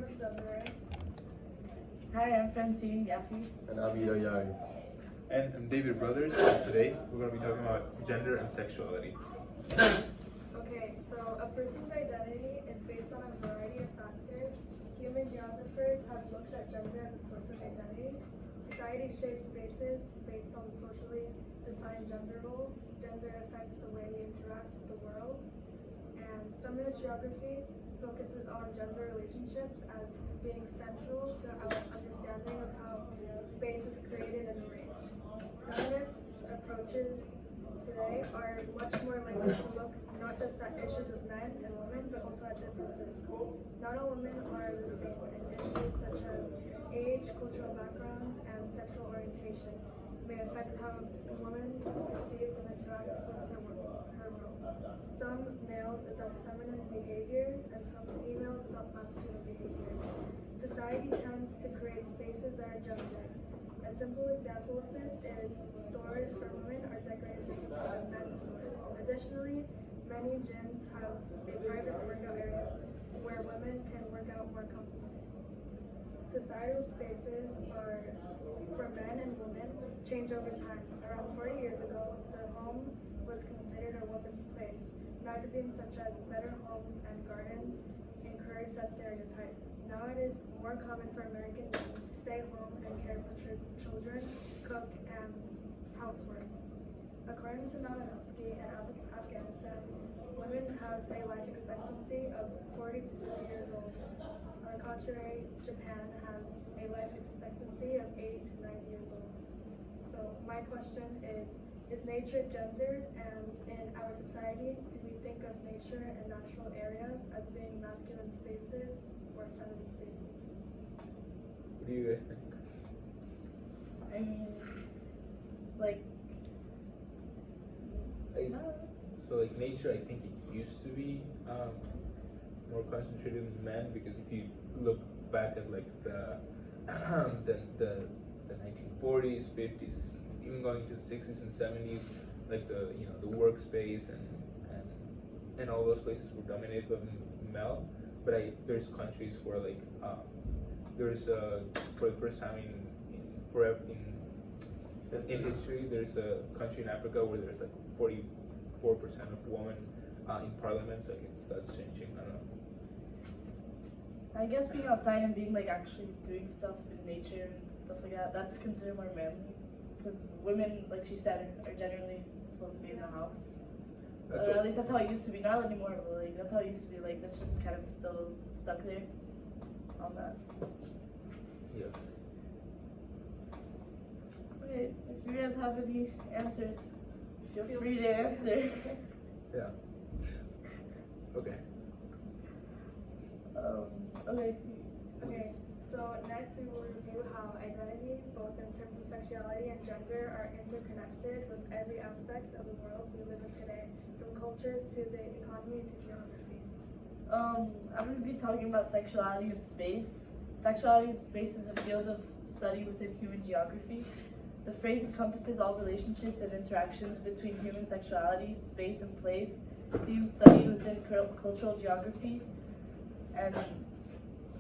from Delaware. Hi, I'm Francine Yaffe. And I'm Ito Yari. And I'm David Brothers, and today we're going to be talking about gender and sexuality. Okay, so a person's identity is based on a variety of factors. Human geographers have looked at gender as a source of identity. Society shapes spaces based on socially defined gender roles. Gender affects the way we interact with the world. And feminist geography focuses on gender relationships as being central to our understanding of how space is created and arranged. Feminist approaches today are much more likely to look not just at issues of men and women, but also at differences. Not all women are the same, and issues such as age, cultural background, and sexual orientation may affect how a woman perceives and interacts with her world. Some males adopt feminine behaviors, and some females adopt masculine behaviors. Society tends to create spaces that are gendered. A simple example of this is stores for women are decorated differently than men's stores. Additionally, many gyms have a private workout area where women can work out more comfortably. Societal spaces are for men and women change over time. Around 40 years ago, the home was considered a woman's place. Magazines such as Better Homes and Gardens encouraged that stereotype. Now it is more common for American women to stay home and care for children, cook, and housework. According to Malinowski in Afghanistan, women have a life expectancy of 40 to 50 years old. On the contrary, Japan has a life expectancy of 80 to 90 years old. So my question is nature gendered, and in our society, do we think of nature and natural areas as being masculine spaces or feminine spaces? What do you guys think? I mean, like, So like nature, I think it used to be more concentrated in men, because if you look back at like the the 1940s, 50s, even going to 60s and 70s, like the workspace and all those places were dominated by male. But there's countries where like there's for the first time in history, there's a country in Africa where there's like 44% of women in parliament. So I guess that's changing. I don't know. I guess being outside and being like actually doing stuff in nature and stuff like that, that's considered more manly. Because women, like she said, are generally supposed to be in the house. Or at least that's how it used to be. Not anymore, but like that's how it used to be. Like that's just kind of still stuck there on that. Yeah. Okay, if you guys have any answers, feel free to answer. Yeah. Okay. Okay, so next we will review how identity, both in terms of sexuality and gender, are interconnected with every aspect of the world we live in today, from cultures to the economy to geography. I'm going to be talking about sexuality in space. Sexuality in space is a field of study within human geography. The phrase encompasses all relationships and interactions between human sexuality, space, and place, themes studied within cultural geography, and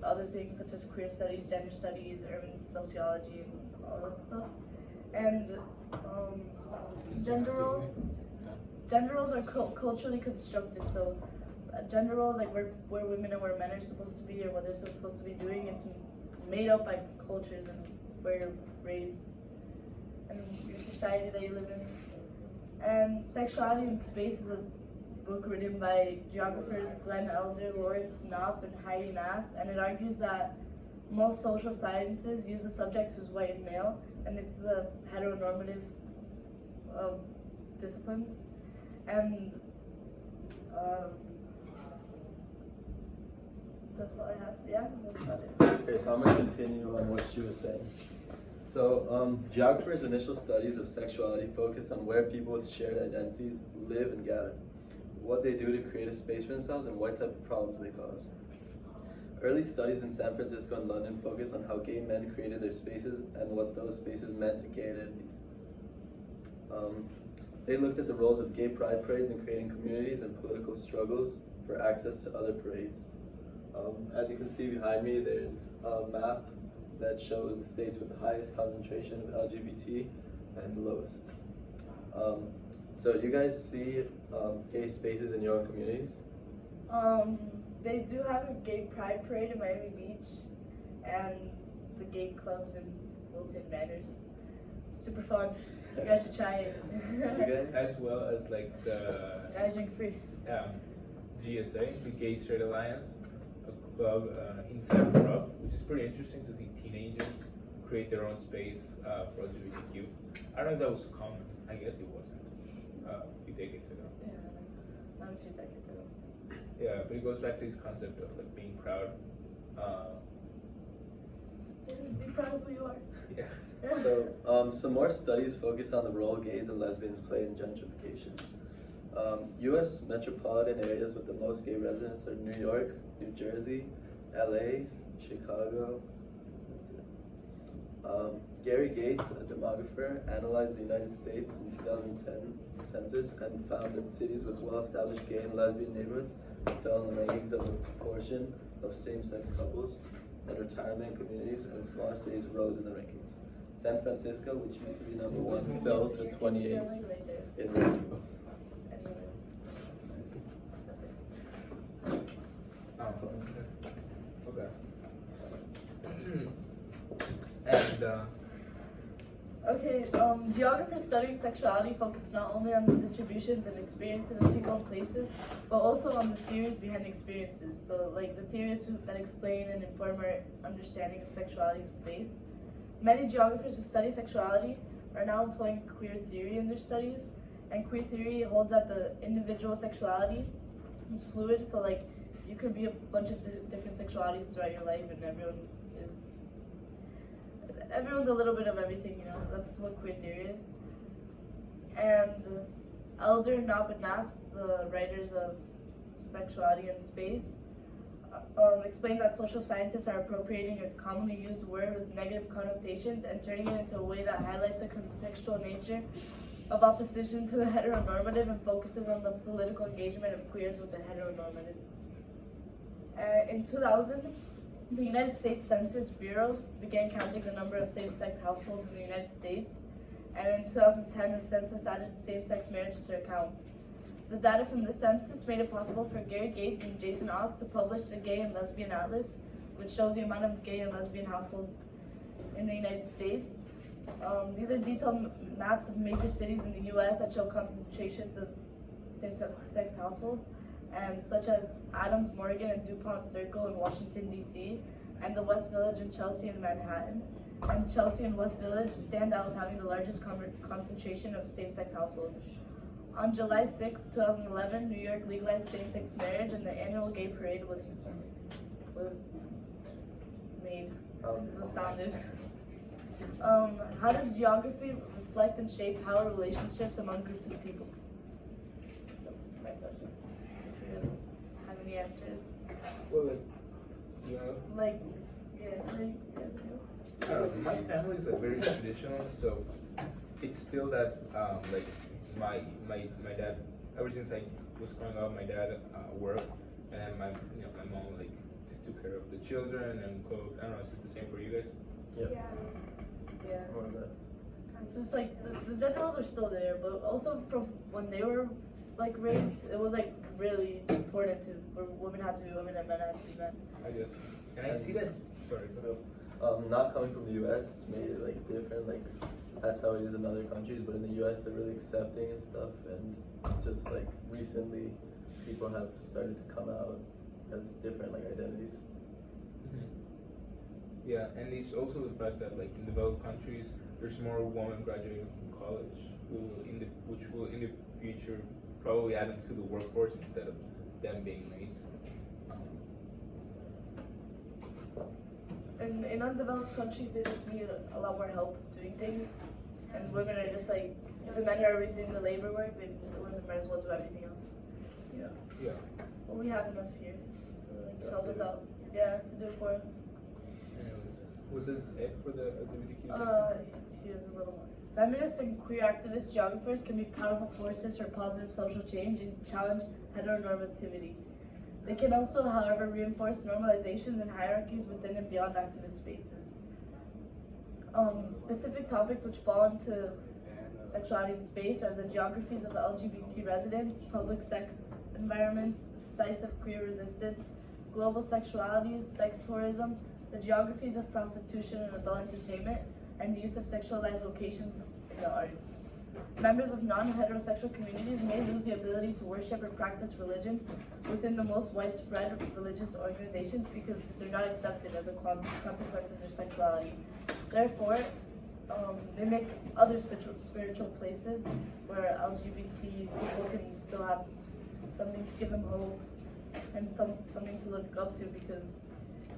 other things such as queer studies, gender studies, urban sociology, and all that stuff. And gender roles are culturally constructed. So gender roles, like where women and where men are supposed to be or what they're supposed to be doing, it's made up by cultures and where you're raised and your society that you live in. And Sexuality in Space is a book written by geographers Glenn Elder, Lawrence Knopp, and Heidi Nass, and it argues that most social sciences use a subject who's white and male, and it's the heteronormative of disciplines. And that's all I have. Yeah, that's about it. Okay, so I'm going to continue on what she was saying. So, geographers' initial studies of sexuality focus on where people with shared identities live and gather, what they do to create a space for themselves, and what type of problems they cause. Early studies in San Francisco and London focus on how gay men created their spaces and what those spaces meant to gay identities. They looked at the roles of gay pride parades in creating communities and political struggles for access to other parades. As you can see behind me, there's a map that shows the states with the highest concentration of LGBT and the lowest. So you guys see gay spaces in your own communities? They do have a gay pride parade in Miami Beach, and the gay clubs in Wilton Manors. Super fun. You guys should try it. You guys? As well as like the Guys drink free. GSA, the Gay Straight Alliance, a club inside of Prague, which is pretty interesting to see teenagers create their own space for LGBTQ. I don't know if that was common. I guess it wasn't a few decades ago. Yeah, not a few decades ago. Yeah, but it goes back to this concept of like being proud. Be proud of who you are. Yeah. So, some more studies focus on the role gays and lesbians play in gentrification. U.S. metropolitan areas with the most gay residents are New York, New Jersey, LA, Chicago. That's it. Gary Gates, a demographer, analyzed the United States in 2010 census and found that cities with well-established gay and lesbian neighborhoods fell in the rankings of the proportion of same-sex couples and retirement communities, and smaller cities rose in the rankings. San Francisco, which used to be number 1, fell to 28 Right there. in rankings. Okay. And Okay, geographers studying sexuality focus not only on the distributions and experiences of people and places, but also on the theories behind experiences. So, like the theories that explain and inform our understanding of sexuality in space. Many geographers who study sexuality are now employing queer theory in their studies, and queer theory holds that the individual sexuality is fluid. So, like, you could be a bunch of different sexualities throughout your life, and everyone's a little bit of everything, you know. That's what queer theory is. And Elder and Nabanas, the writers of Sexuality in Space, explain that social scientists are appropriating a commonly used word with negative connotations and turning it into a way that highlights a contextual nature of opposition to the heteronormative and focuses on the political engagement of queers with the heteronormative. In 2000, the United States Census Bureau began counting the number of same-sex households in the United States, and in 2010, the census added same-sex marriage to their counts. The data from the census made it possible for Gary Gates and Jason Oz to publish the Gay and Lesbian Atlas, which shows the amount of gay and lesbian households in the United States. These are detailed maps of major cities in the U.S. that show concentrations of same-sex households, and such as Adams Morgan and DuPont Circle in Washington, D.C., and the West Village in Chelsea and Manhattan. And Chelsea and West Village stand out as having the largest concentration of same-sex households. On July 6, 2011, New York legalized same-sex marriage, and the annual gay parade was founded. How does geography reflect and shape power relationships among groups of people? That's my question. If you guys have any answers. well, like, you know, Like, yeah. I don't know, my family is like very traditional, so it's still that like my dad, ever since I was growing up, my dad worked, and my mom like took care of the children and cooked. I don't know, is it the same for you guys? Yeah. Yeah. More or less. It's just like the generals are still there, but also from when they were like raised, it was like really important to where women had to be women and men had to be men. I guess. And I see that. Sorry. Go ahead. Not coming from the U.S. made it like different. Like that's how it is in other countries, but in the U.S. they're really accepting and stuff. And just like recently, people have started to come out as different like identities. Yeah, and it's also the fact that like in developed countries, there's more women graduating from college, which will in the future probably add them to the workforce instead of them being maids. In undeveloped countries, they just need a lot more help doing things, and women are just like, if the men are already doing the labor work, then the women might as well do everything else. Yeah. Yeah. Well, we have enough here to help us out. Yeah, to do it for us. Anyways, was it for the LGBTQ? Here's a little more. Feminists and queer activist geographers can be powerful forces for positive social change and challenge heteronormativity. They can also, however, reinforce normalizations and hierarchies within and beyond activist spaces. Specific topics which fall into sexuality in space are the geographies of LGBT residents, public sex environments, sites of queer resistance, global sexualities, sex tourism, the geographies of prostitution and adult entertainment, and the use of sexualized locations in the arts. Members of non-heterosexual communities may lose the ability to worship or practice religion within the most widespread religious organizations because they're not accepted as a consequence of their sexuality. Therefore, they make other spiritual places where LGBT people can still have something to give them hope and something to look up to because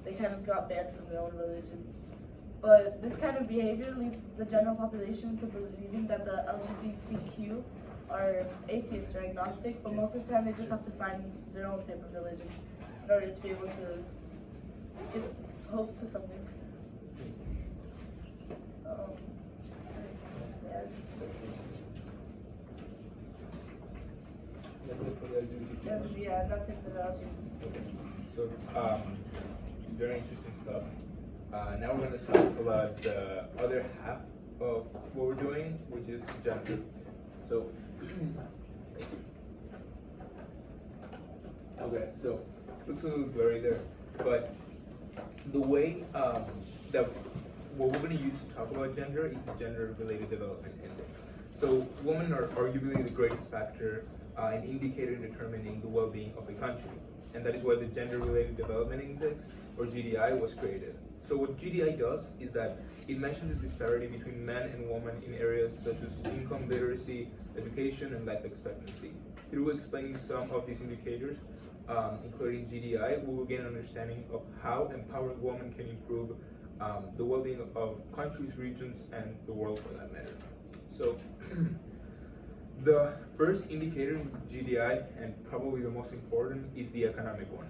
they kind of got banned from their own religions. But this kind of behavior leads the general population to believing that the LGBTQ are atheists or agnostic, but most of the time they just have to find their own type of religion in order to be able to give hope to something. That's it for the LGBT. Yeah, that's it for the LGBT. So, very interesting stuff. Now we're going to talk about the other half of what we're doing, which is gender. So, thank you. Okay, so looks a little blurry there, but the way that what we're going to use to talk about gender is the Gender-Related Development Index. So, women are arguably the greatest factor an indicator in determining the well-being of a country. And that is why the Gender-Related Development Index, or GDI, was created. So what GDI does is that it measures the disparity between men and women in areas such as income, literacy, education, and life expectancy. Through explaining some of these indicators, including GDI, we will gain an understanding of how empowered women can improve the well-being of countries, regions, and the world for that matter. So, the first indicator in GDI, and probably the most important, is the economic one.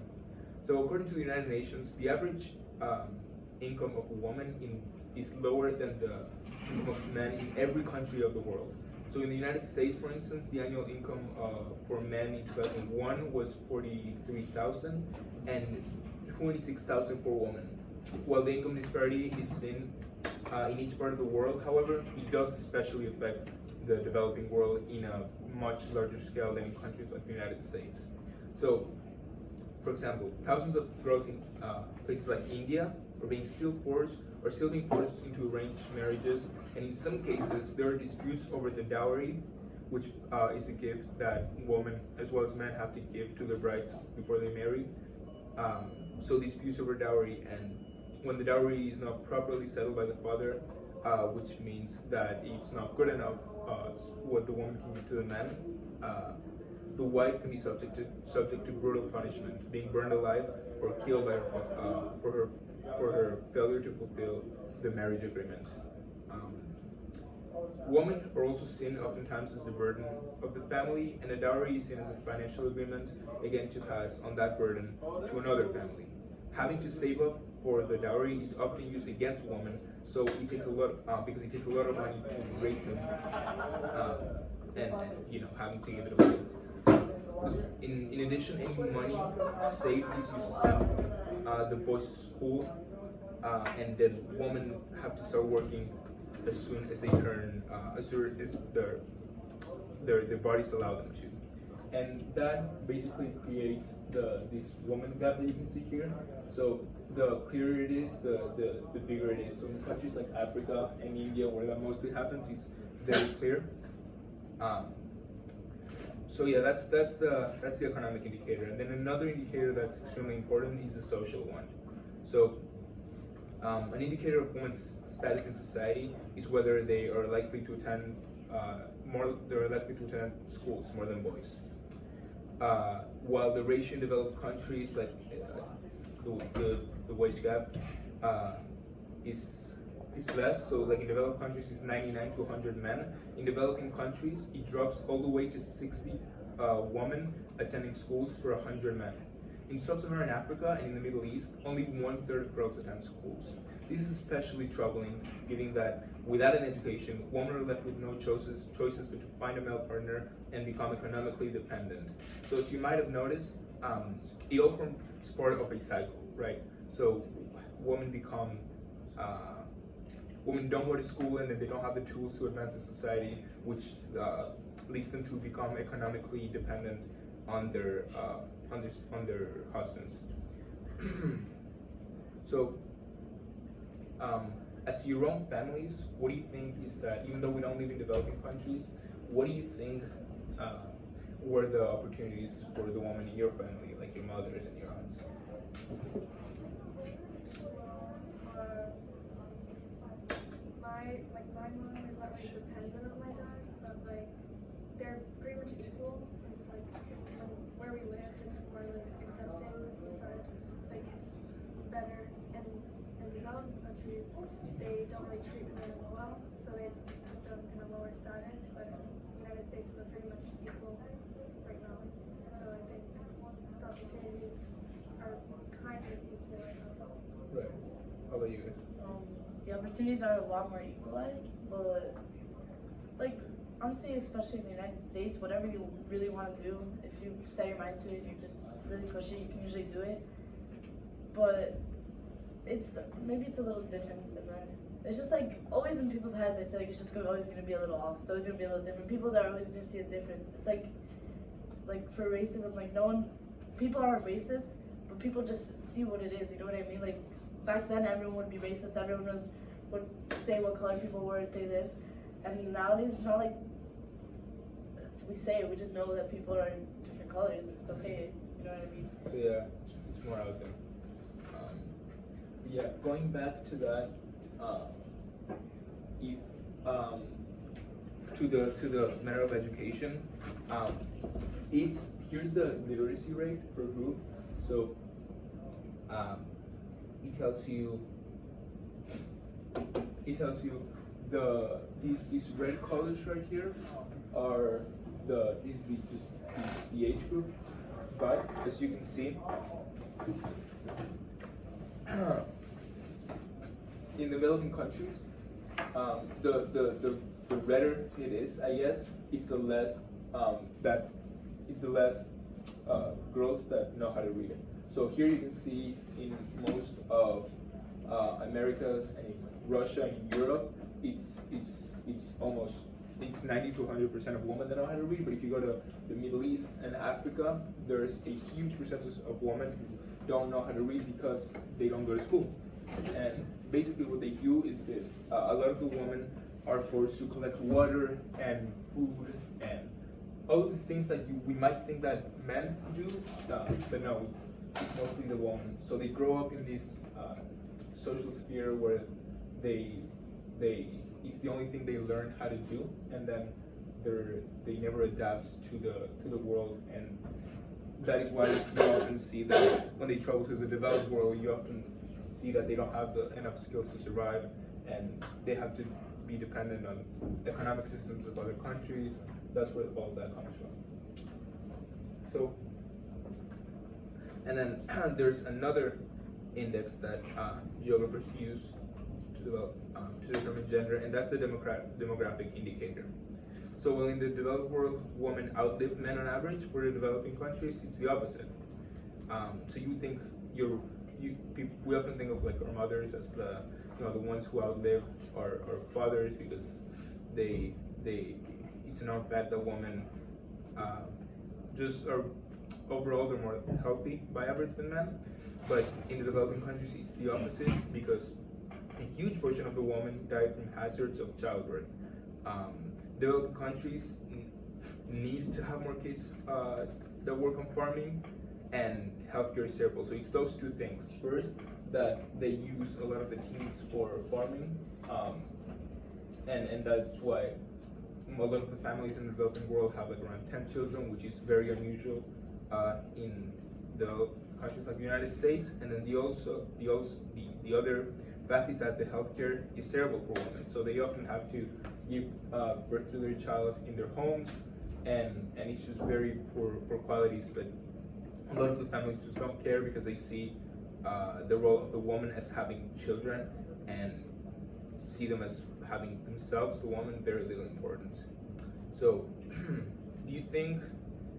So according to the United Nations, the average income of a woman is lower than the income of men in every country of the world. So in the United States, for instance, the annual income for men in 2001 was $43,000 and $26,000 for women. While the income disparity is seen in each part of the world, however, it does especially affect the developing world in a much larger scale than in countries like the United States. So, for example, thousands of girls in places like India are still being forced into arranged marriages, and in some cases there are disputes over the dowry, which is a gift that women as well as men have to give to their brides before they marry. So disputes over dowry, and when the dowry is not properly settled by the father, which means that it's not good enough what the woman can give to the man, the wife can be subject to brutal punishment, being burned alive or killed by her, for her failure to fulfill the marriage agreement. Women are also seen oftentimes as the burden of the family, and a dowry is seen as a financial agreement, again to pass on that burden to another family. Having to save up for the dowry is often used against women, so it takes a lot because it takes a lot of money to raise them, and having to give it away. In addition, any money saved is used to send the boys to school, and then women have to start working as soon as they turn, as soon as their bodies allow them to. And that basically creates this woman gap that you can see here. So the clearer it is, the bigger it is. So in countries like Africa and India, where that mostly happens, it's very clear. So yeah, that's the economic indicator. And then another indicator that's extremely important is the social one. So an indicator of women's status in society is whether they are likely to attend schools more than boys. While the ratio in developed countries, like the wage gap, is less. So like in developed countries, it's 99 to 100 men. In developing countries, it drops all the way to 60 women attending schools for 100 men. In sub-Saharan Africa and in the Middle East, only 1/3 of girls attend schools. This is especially troubling, given that without an education, women are left with no choices but to find a male partner and become economically dependent. So as you might have noticed, it all forms part of a cycle, right? So women become women don't go to school, and then they don't have the tools to advance in society, which leads them to become economically dependent on their husbands. So, as your own families, what do you think is that, even though we don't live in developing countries, what do you think were the opportunities for the woman in your family, like your mothers and your aunts? My mom is not really dependent on my dad, but like they're pretty much equal since like where we live it's more like accepting in society. Like it's better in developed countries they don't really treat women well, so they put them in a lower status, but in the United States we're pretty much equal right now. So I think the opportunities are kind of equal right now. Right. How about you guys? The opportunities are a lot more equalized, but like honestly, especially in the United States, whatever you really want to do, if you set your mind to it, you just really push it, you can usually do it. But maybe it's a little different than that. It's just like always in people's heads. I feel like it's just always going to be a little off. It's always going to be a little different. People are always going to see a difference. It's like for racism, like people are racist, but people just see what it is. You know what I mean? Like back then, everyone would be racist. Everyone would say what color people were, say this. And nowadays, it's not like we say it. We just know that people are different colors. It's okay. You know what I mean? So yeah, it's more out there. Yeah, going back to that, if to the matter of education, here's the literacy rate per group. So it tells you these red colors right here are just the age group, but as you can see, in developing countries, the redder it is, I guess, it's the less girls that know how to read it. So here you can see in most of Americas and in Russia and Europe, it's 90 to 100% of women that know how to read. But if you go to the Middle East and Africa, there's a huge percentage of women who don't know how to read because they don't go to school. And basically what they do is this. A lot of the women are forced to collect water and food and all of the things that we might think that men do, but no, it's mostly the woman. So they grow up in this social sphere where it's the only thing they learn how to do, and then they never adapt to the world, and that is why you often see that when they travel to the developed world, you often see that they don't have enough skills to survive, and they have to be dependent on economic systems of other countries. That's where all that comes from. So, and then there's another index that geographers use to determine gender, and that's the demographic indicator. So while in the developed world, women outlive men on average, for the developing countries, it's the opposite. So you would think we often think of like our mothers as the ones who outlive our fathers, because it's a known fact that women just are overall they're more healthy by average than men. But in the developing countries, it's the opposite, because a huge portion of the women die from hazards of childbirth. Developing countries need to have more kids that work on farming, and healthcare is terrible. So it's those two things. First, that they use a lot of the teens for farming, and that's why a lot of the families in the developing world have like around 10 children, which is very unusual in the countries like the United States. And then the other fact is that the healthcare is terrible for women. So they often have to give birth to their child in their homes, and it's just very poor qualities. But a lot of the families just don't care, because they see the role of the woman as having children, and see them as having themselves, the woman, very little importance. So, do you think,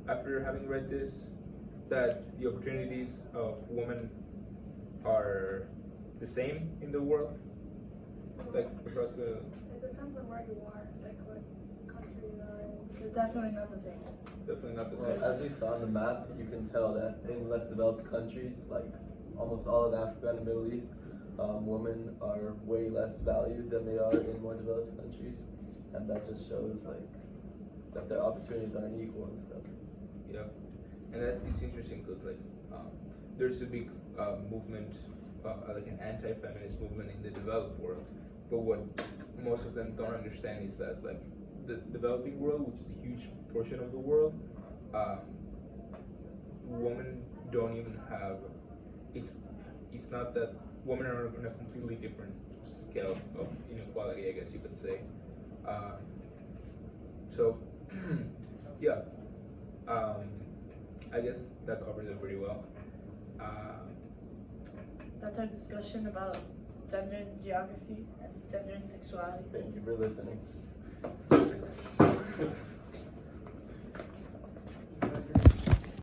after having read this, that the opportunities of women are the same in the world, like across the. It depends on where you are, like what country you are in. 'Cause Definitely not the same. Definitely not the Well, same. as we saw on the map, you can tell that in less developed countries, like almost all of Africa and the Middle East, women are way less valued than they are in more developed countries, and that just shows like that their opportunities aren't equal and stuff. Yeah, and it's interesting because like there's a big movement, like an anti-feminist movement in the developed world. But what most of them don't understand is that like the developing world, which is a huge portion of the world, women don't even have. It's not that women are on a completely different scale of inequality, I guess you could say. So, yeah. I guess that covers it pretty well. That's our discussion about gender and geography and gender and sexuality. Thank you for listening.